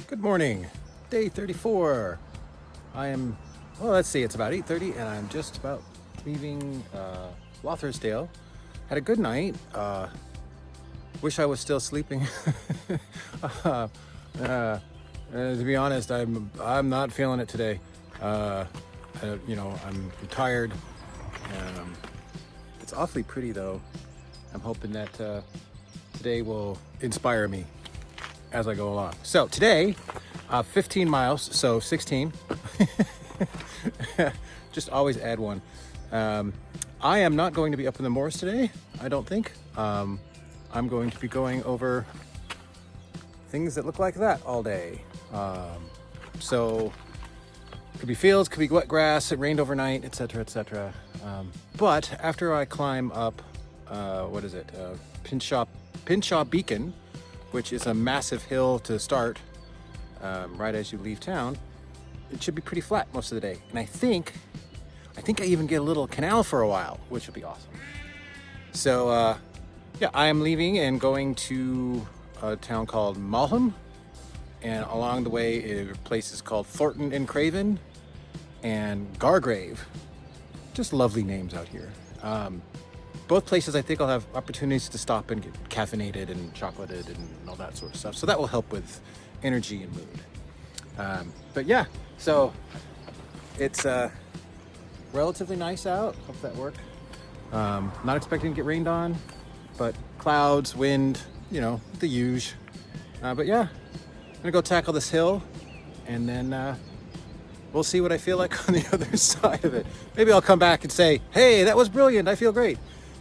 Good morning, day 34. Well, let's see, it's about 8:30 and I'm just about leaving Lothersdale. Had a good night. Wish I was still sleeping. To be honest, I'm not feeling it today. I'm tired. It's awfully pretty though. I'm hoping that today will inspire me as I go along. So today, 15 miles, so 16. Just always add one. I am not going to be up in the moors today, I don't think. I'm going to be going over things that look like that all day. So could be fields, could be wet grass, it rained overnight, etc., etc. But after I climb up, Pinshaw Beacon, which is a massive hill to start right as you leave town, it should be pretty flat most of the day. And I think I even get a little canal for a while, which would be awesome. So yeah, I am leaving and going to a town called Malham, and along the way places called Thornton and Craven and Gargrave. Just lovely names out here. Both places I think I'll have opportunities to stop and get caffeinated and chocolated and all that sort of stuff. So that will help with energy and mood. But yeah, so it's relatively nice out. Hope that worked. Not expecting to get rained on, but clouds, wind, the usual. But yeah, I'm gonna go tackle this hill and then we'll see what I feel like on the other side of it. Maybe I'll come back and say, hey, that was brilliant, I feel great.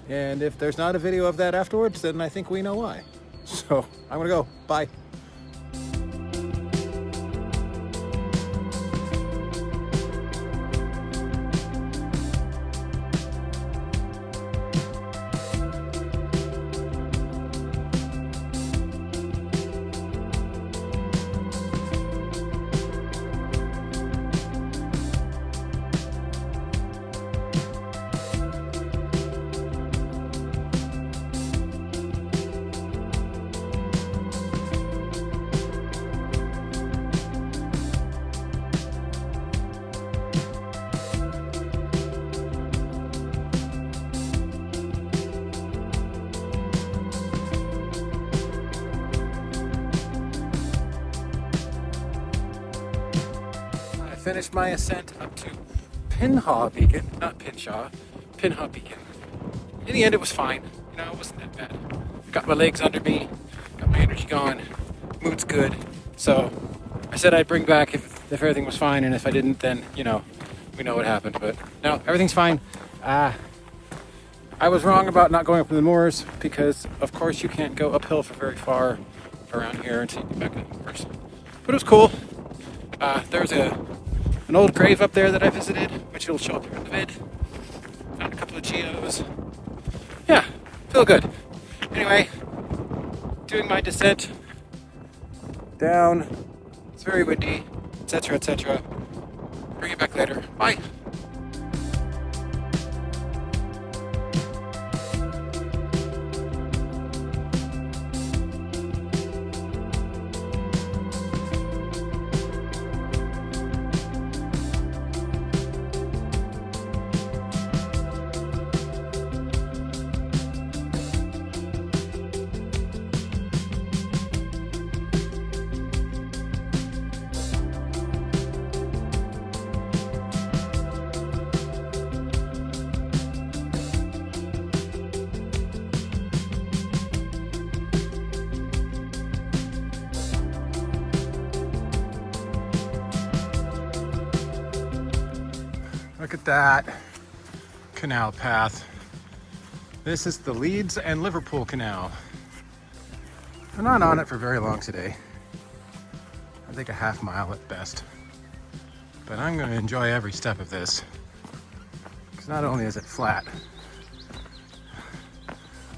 And if there's not a video of that afterwards, then I think we know why. So I'm gonna go, bye. Finished my ascent up to Pinshaw Beacon, not Pinshaw, Pinshaw Beacon. In the end, it was fine. It wasn't that bad. Got my legs under me, got my energy going, mood's good. So I said I'd bring back if everything was fine, and if I didn't, then we know what happened. But no, everything's fine. I was wrong about not going up in the moors because, of course, you can't go uphill for very far around here until you get back in the moors. But it was cool. There's an old grave up there that I visited, which will show up here in the vid. Found a couple of geos. Yeah, feel good. Anyway, doing my descent down. It's very windy, etc., etc. Bring it back later. Bye. Look at that canal path. This is the Leeds and Liverpool Canal. I'm not on it for very long today. I think a half mile at best. But I'm going to enjoy every step of this. Because not only is it flat,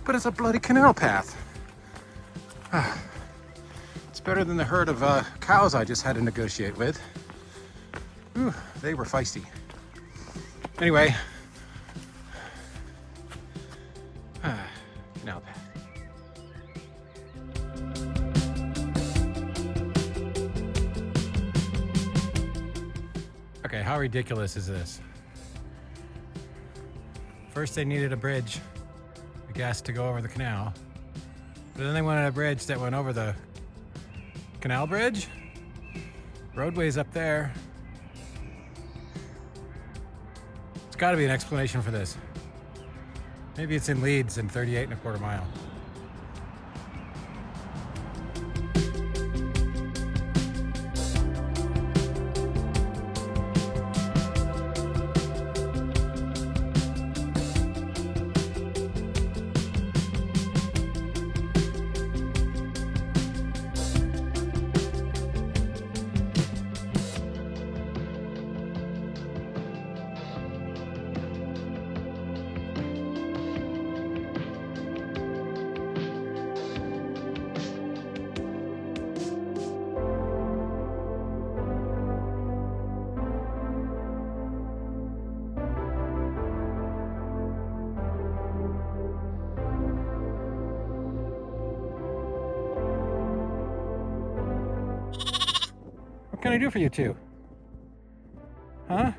but it's a bloody canal path. It's better than the herd of cows I just had to negotiate with. Ooh, they were feisty. Anyway, canal path. Okay, how ridiculous is this? First they needed a bridge, I guess, to go over the canal. But then they wanted a bridge that went over the canal bridge. Roadway's up there. There's got to be an explanation for this. Maybe it's in Leeds in 38.25 miles. What can I do for you two? Huh?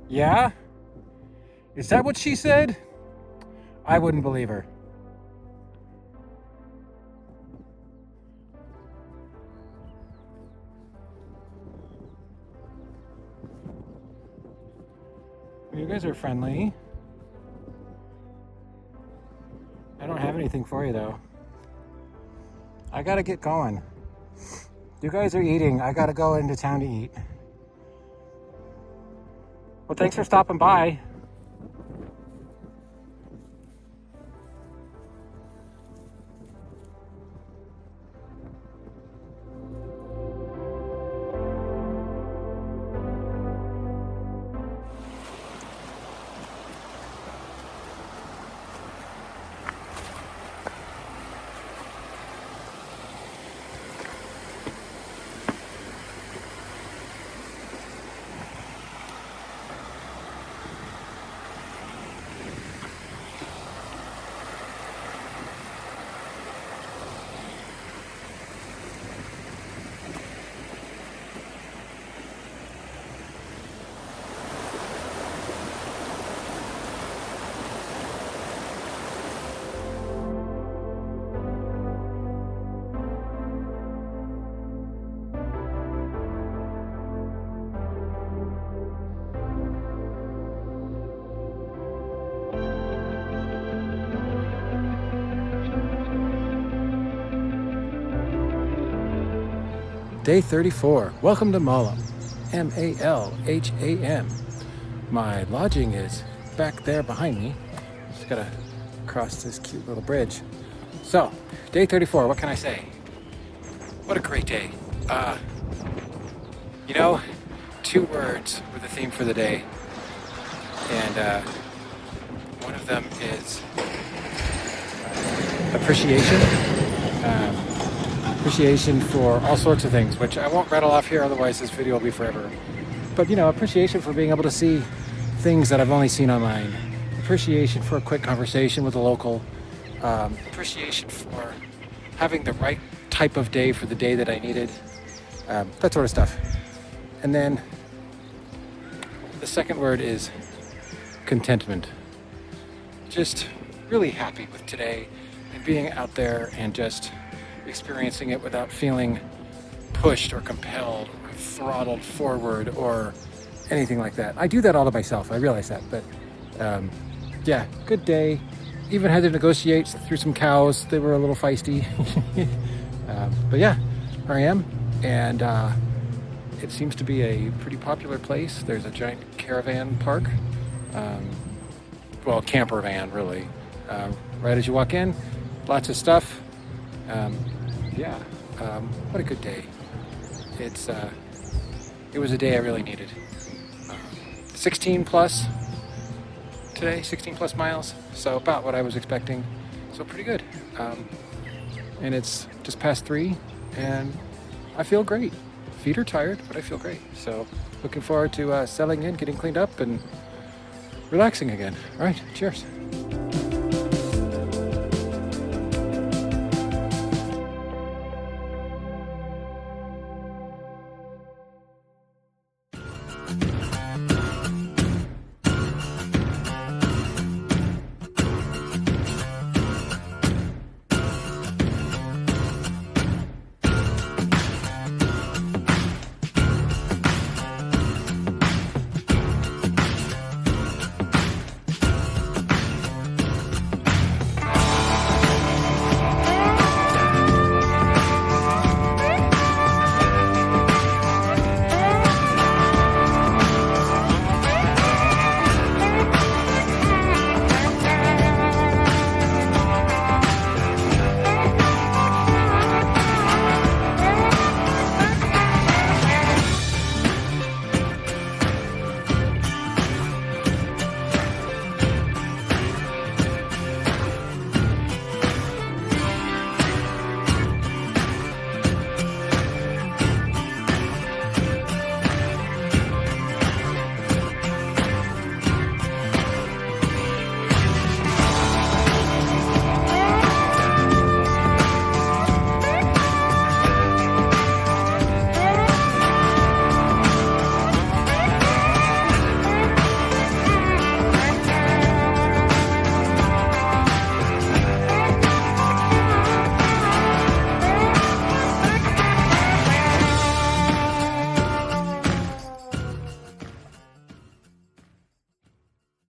Yeah? Is that what she said? I wouldn't believe her. You guys are friendly. I don't have anything for you though. I gotta get going. You guys are eating. I gotta go into town to eat. Well, thanks for stopping by. Day 34. Welcome to Malham. M-A-L-H-A-M. My lodging is back there behind me. Just gotta cross this cute little bridge. So, day 34, what can I say? What a great day. You know, 2 words were the theme for the day. And one of them is appreciation. Appreciation for all sorts of things, which I won't rattle off here, otherwise this video will be forever. But you know, appreciation for being able to see things that I've only seen online. Appreciation for a quick conversation with a local. Appreciation for having the right type of day for the day that I needed. That sort of stuff. And then the second word is contentment. Just really happy with today and being out there and just experiencing it without feeling pushed or compelled or throttled forward or anything like that. I do that all to myself, I realize that, but yeah, good day. Even had to negotiate through some cows. They were a little feisty. But yeah, here I am, and it seems to be a pretty popular place. There's a giant caravan park, well, camper van really, right as you walk in. Lots of stuff. Yeah, what a good day. It was a day I really needed. 16 plus today, 16 plus miles, so about what I was expecting, so pretty good. And it's just past 3, and I feel great. Feet are tired, but I feel great. So looking forward to settling in, getting cleaned up, and relaxing again. All right, cheers.